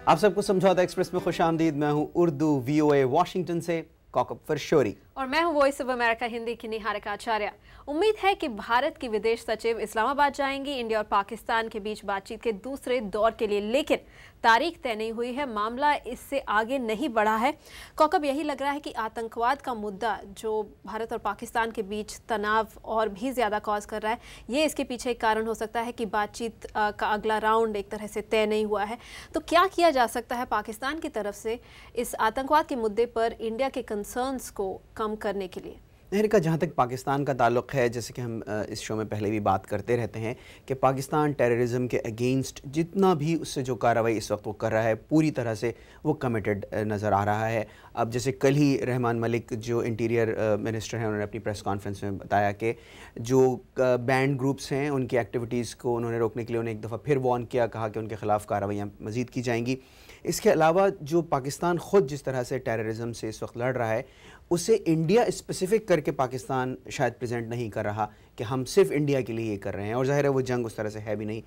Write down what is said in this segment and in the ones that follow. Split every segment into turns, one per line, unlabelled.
आप सबको समझौता एक्सप्रेस में खुश आमदीद। मैं हूं उर्दू VOA वाशिंगटन से कौकब फरशोरी
और मैं हूं वॉइस ऑफ अमेरिका हिंदी की निहारिका आचार्य। उम्मीद है कि भारत की विदेश सचिव इस्लामाबाद जाएंगी इंडिया और पाकिस्तान के बीच बातचीत के दूसरे दौर के लिए, लेकिन तारीख तय नहीं हुई है, मामला इससे आगे नहीं बढ़ा है। कौकब, यही लग रहा है कि आतंकवाद का मुद्दा जो भारत और पाकिस्तान के बीच तनाव और भी ज़्यादा कॉज कर रहा है, ये इसके पीछे एक कारण हो सकता है कि बातचीत का अगला राउंड एक तरह से तय नहीं हुआ है। तो क्या किया जा सकता है पाकिस्तान की तरफ से इस आतंकवाद के मुद्दे पर इंडिया के कंसर्न्स को कम करने के लिए?
निहारिका, जहाँ तक पाकिस्तान का ताल्लुक़ है, जैसे कि हम इस शो में पहले भी बात करते रहते हैं कि पाकिस्तान टेररिज्म के अगेंस्ट जितना भी उससे जो कार्रवाई इस वक्त वो कर रहा है, पूरी तरह से वो कमिटेड नज़र आ रहा है। अब जैसे कल ही रहमान मलिक जो इंटीरियर मिनिस्टर हैं, उन्होंने अपनी प्रेस कॉन्फ्रेंस में बताया कि जो बैंड ग्रुप्स हैं उनकी एक्टिविटीज़ को उन्होंने रोकने के लिए उन्हें एक दफ़ा फिर वार्न किया, कहा कि उनके ख़िलाफ़ कार्रवाइयाँ मज़ीद की जाएंगी। इसके अलावा जो पाकिस्तान ख़ुद जिस तरह से टेररिज्म से इस वक्त लड़ रहा है, उसे इंडिया स्पेसिफिक करके पाकिस्तान शायद प्रेजेंट नहीं कर रहा कि हम सिर्फ इंडिया के लिए ये कर रहे हैं, और ज़ाहिर है वो जंग उस तरह से है भी नहीं।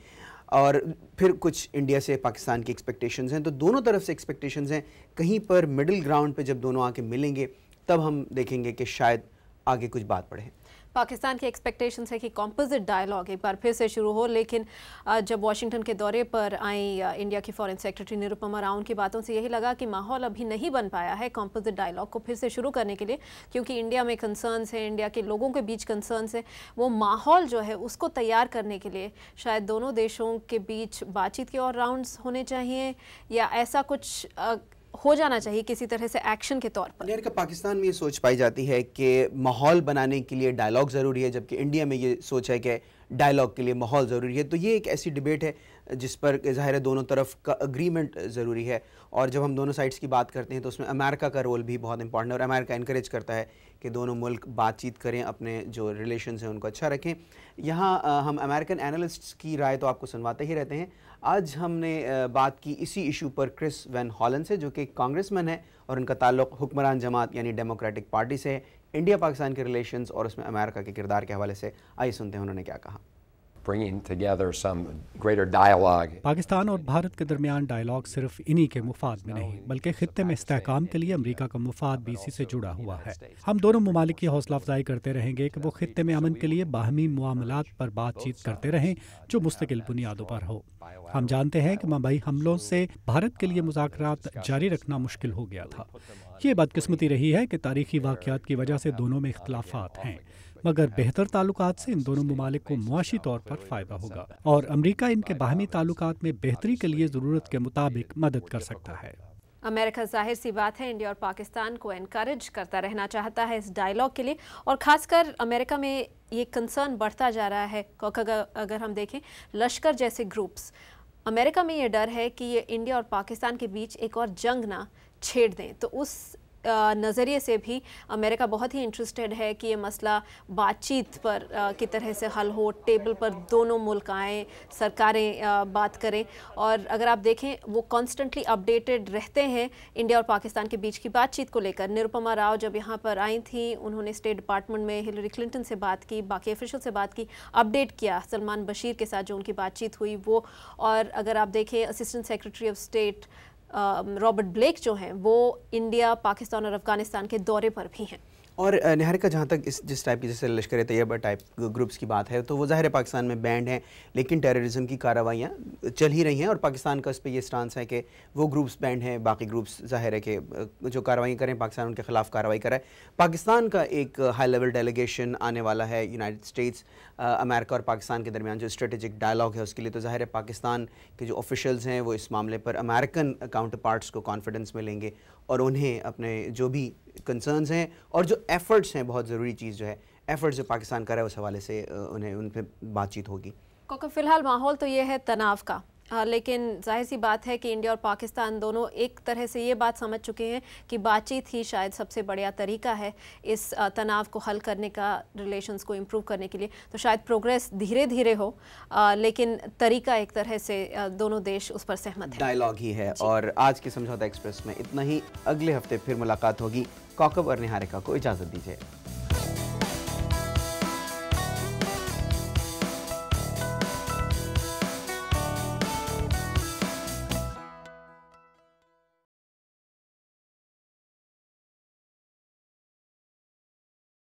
और फिर कुछ इंडिया से पाकिस्तान की एक्सपेक्टेशंस हैं, तो दोनों तरफ से एक्सपेक्टेशंस हैं। कहीं पर मिडिल ग्राउंड पे जब दोनों आके मिलेंगे तब हम देखेंगे कि शायद आगे कुछ बात बढ़े।
पाकिस्तान की एक्सपेक्टेशंस है कि कॉम्पोजिट डायलॉग एक बार फिर से शुरू हो, लेकिन जब वाशिंगटन के दौरे पर आई इंडिया की फॉरेन सेक्रेटरी निरुपमा राव, की बातों से यही लगा कि माहौल अभी नहीं बन पाया है कॉम्पोजिट डायलॉग को फिर से शुरू करने के लिए, क्योंकि इंडिया में कंसर्न्स हैं, इंडिया के लोगों के बीच कंसर्न्स हैं। वो माहौल जो है उसको तैयार करने के लिए शायद दोनों देशों के बीच बातचीत के और राउंड्स होने चाहिए, या ऐसा कुछ हो जाना चाहिए किसी तरह से एक्शन के तौर पर।
यार पाकिस्तान में ये सोच पाई जाती है कि माहौल बनाने के लिए डायलॉग ज़रूरी है, जबकि इंडिया में ये सोच है कि डायलॉग के लिए माहौल ज़रूरी है। तो ये एक ऐसी डिबेट है जिस पर ज़ाहिर है दोनों तरफ का अग्रीमेंट ज़रूरी है। और जब हम दोनों साइड्स की बात करते हैं तो उसमें अमेरिका का रोल भी बहुत इंपॉर्टेंट है, और अमेरिका इनकरेज करता है कि दोनों मुल्क बातचीत करें, अपने जो रिलेशंस हैं उनको अच्छा रखें। यहाँ हम अमेरिकन एनालिस्ट्स की राय तो आपको सुनवाते ही रहते हैं। आज हमने बात की इसी इशू पर क्रिस वैन हॉलन से, जो कि कांग्रेसमैन है और उनका ताल्लुक़ हुक्मरान जमात यानी डेमोक्रेटिक पार्टी से है। इंडिया पाकिस्तान के रिलेशंस और उसमें अमेरिका के किरदार के हवाले से आइए सुनते हैं उन्होंने क्या कहा।
पाकिस्तान और भारत के दरमियान डायलॉग सिर्फ इन्हीं के मुफाद में नहीं, बल्कि खित्ते में इस्तेहकाम के लिए अमेरिका का मुफाद भी इसी से जुड़ा हुआ है। हम दोनों ममालिक की हौसला अफजाई करते रहेंगे कि वो खित्ते में अमन के लिए बाहमी मुआमलात पर बातचीत करते रहें जो मुस्तकिल बुनियादों पर हो। हम जानते हैं कि मुंबई हमलों से भारत के लिए मुज़ाकरात जारी रखना मुश्किल हो गया था। ये बदकिस्मती रही है कि तारीखी वाक़यात की वजह से दोनों में इख्तलाफात हैं, मगर बेहतर ताल्लुकात से इन दोनों ममालिक को मुआशी तौर पर फ़ायदा होगा, और अमरीका इनके बाहमी ताल्लुकात में बेहतरी के लिए ज़रूरत के मुताबिक मदद कर सकता है।
अमेरिका जाहिर सी बात है इंडिया और पाकिस्तान को एनकरेज करता रहना चाहता है इस डायलॉग के लिए, और ख़ासकर अमेरिका में ये कंसर्न बढ़ता जा रहा है। अगर हम देखें लश्कर जैसे ग्रुप्स, अमेरिका में ये डर है कि ये इंडिया और पाकिस्तान के बीच एक और जंग ना छेड़ दें। तो उस नज़रिए से भी अमेरिका बहुत ही इंटरेस्टेड है कि ये मसला बातचीत पर की तरह से हल हो, टेबल पर दोनों मुल्क आएँ, सरकारें बात करें। और अगर आप देखें वो कॉन्स्टेंटली अपडेटेड रहते हैं इंडिया और पाकिस्तान के बीच की बातचीत को लेकर। निरुपमा राव जब यहाँ पर आई थी, उन्होंने स्टेट डिपार्टमेंट में हिलरी क्लिंटन से बात की, बाकी ऑफिशियल से बात की, अपडेट किया सलमान बशीर के साथ जो उनकी बातचीत हुई वो। और अगर आप देखें assistant secretary of state Robert Blake जो हैं वो इंडिया, पाकिस्तान और अफगानिस्तान के दौरे पर भी हैं।
और निहारिका, जहाँ तक जिस टाइप की जैसे लश्कर तैयबा टाइप ग्रुप्स की बात है, तो वो ज़ाहिर है पाकिस्तान में बैंड हैं, लेकिन टेररिज्म की कार्रवाइयाँ चल ही रही हैं, और पाकिस्तान का इस पर ये स्टांस है कि वो ग्रुप्स बैंड हैं, बाकी ग्रुप्स ज़ाहिर है कि जो कार्रवाई करें पाकिस्तान उनके ख़िलाफ़ कार्रवाई कराए। पाकिस्तान का एक हाई लेवल डेलीगेशन आने वाला है यूनाइटेड स्टेट्स। अमेरिका और पाकिस्तान के दरमियान जो स्ट्रेटेजिक डायलॉग है उसके लिए तो ज़ाहिर है पाकिस्तान के जो ऑफिशियल्स हैं वो इस मामले पर अमेरिकन काउंटर पार्ट्स को कॉन्फिडेंस में लेंगे, और उन्हें अपने जो भी कंसर्न्स हैं और जो एफ़र्ट्स हैं, बहुत ज़रूरी चीज़ जो है एफ़र्ट्स जो पाकिस्तान कर रहा है उस हवाले से उन्हें उन पर बातचीत होगी।
क्योंकि फ़िलहाल माहौल तो ये है तनाव का, लेकिन जाहिर सी बात है कि इंडिया और पाकिस्तान दोनों एक तरह से ये बात समझ चुके हैं कि बातचीत ही शायद सबसे बढ़िया तरीका है इस तनाव को हल करने का, रिलेशंस को इम्प्रूव करने के लिए। तो शायद प्रोग्रेस धीरे धीरे हो, लेकिन तरीका एक तरह से दोनों देश उस पर सहमत है।
डायलॉग ही है। और आज के समझौता एक्सप्रेस में इतना ही। अगले हफ्ते फिर मुलाकात होगी। कौकब और निहारिका को इजाज़त दीजिए।